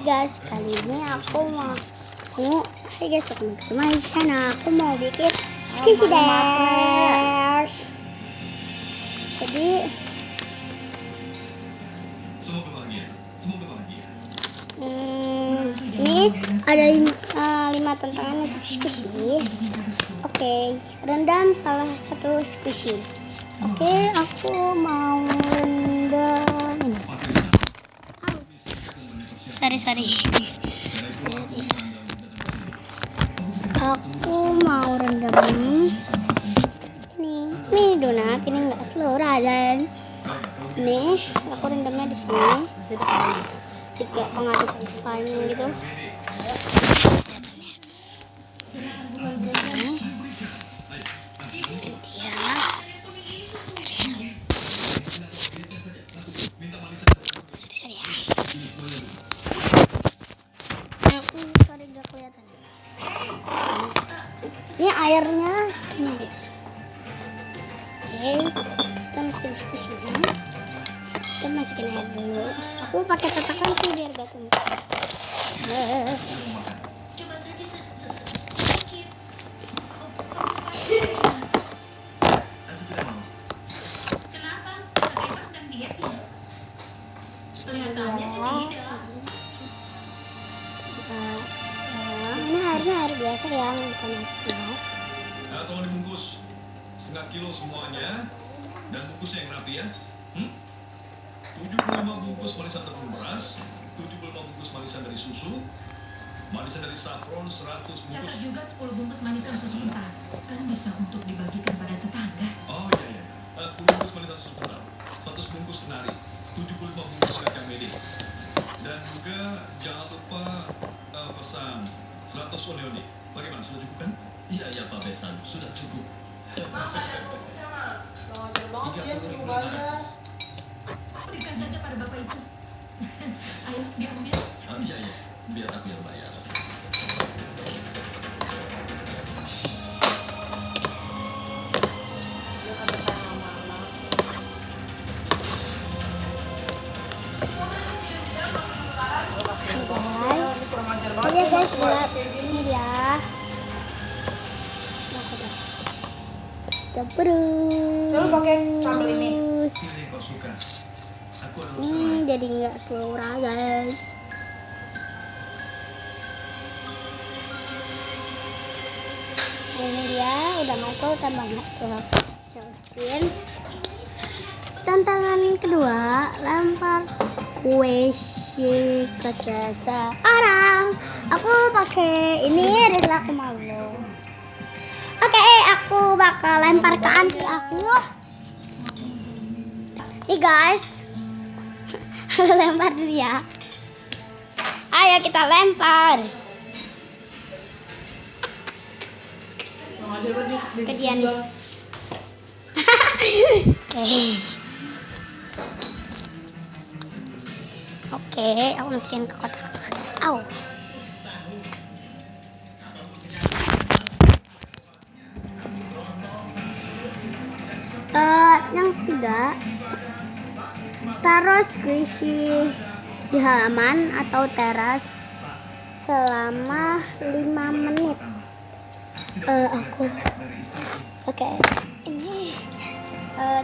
guys, kali ini aku mau Hai guys, welcome to my channel. Aku mau bikin squishy dash. Jadi ini ada 5 tantangan untuk squishy. Oke, rendam salah satu squishy. Oke, aku mau rendam ini. Sorry. Aku mau rendam ini donat, ini enggak seluruh aja. Nih, aku rendamnya di sini. Jika pengaduk slime gitu. Sorry ya. Aku sorry gak kelihatan. Ini airnya ini. Oke, kita masukin squishy-nya. Kita masukin air dulu. Aku pakai tatakan sih biar gak tumpah. Ini airnya air biasa ya, bukan air panas. Nah, tolong dibungkus setengah kilo semuanya dan bungkusnya yang rapi ya. 75 bungkus manisan tepung beras, 75 bungkus manisan dari susu, manisan dari saffron 100 bungkus. Catat juga 10 bungkus manisan susu kental. Kan bisa untuk dibagikan pada tetangga. Oh iya. 10 bungkus manisan susu kental, 100 bungkus kenari, 75 bungkus kacang mede. Dan juga jangan lupa pesan 100 oleoni. Bagaimana, sudah cukup kan? Iya Pak Besan, sudah cukup. Berikan saja pada bapak itu. Ayo, diambil. Iya, biar aku yang bayar. Guys, buat ini dia. Lalu pakai sambal ini. Ini kau suka. Aku ada Ini jadi nggak seluruh guys. Ini dia udah masuk tambah nggak seluruh. Masukin. Tantangan kedua, lempar squishy ke seseorang. Aku pakai ini adalah aku malu. Oke, aku bakal lempar ke anti aku. Nih guys, lempar dulu ya. Ayo kita lempar. Ke dia nih. Oke, aku masukin ke kotak. Au. Yang ketiga, taruh squishy di halaman atau teras selama 5 menit. Oke, ini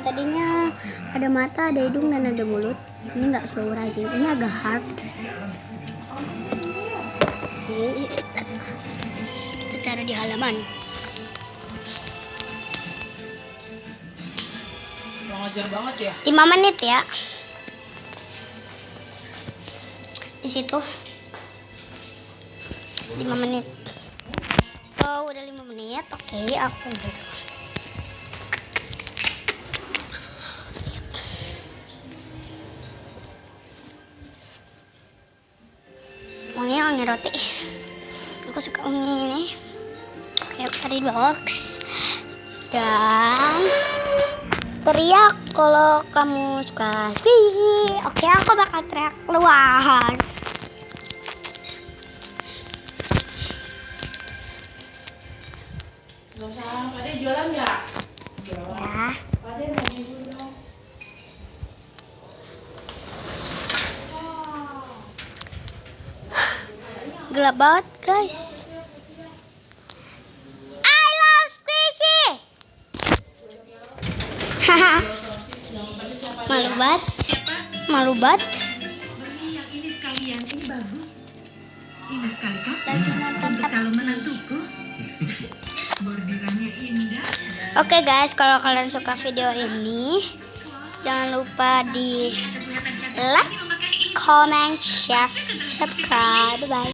tadinya ada mata, ada hidung, dan ada mulut. Ini nggak seluruh rajin, ini agak hard. Kita taruh di halaman. Ngajar banget ya. 5 menit ya. Di situ 5 menit. So udah 5 menit. Oke, aku gitu. Wangi roti. Aku suka wangi ini. Oke, tadi box. Dan teriak kalau kamu suka squishy. Oke, aku bakal teriak keluar. Gak usah, Pade jualan ya? Ya. Pade mau dulu dong. Gelap banget guys. I love squishy. Haha. Malu banget. Malu banget. Beli yang ini sekalian, ini bagus. Indah sekali kan? Lagi nonton Untuk calon menantuku. Bordirannya indah. Oke guys, kalau kalian suka video ini, jangan lupa di like, comment, share, subscribe. Bye bye.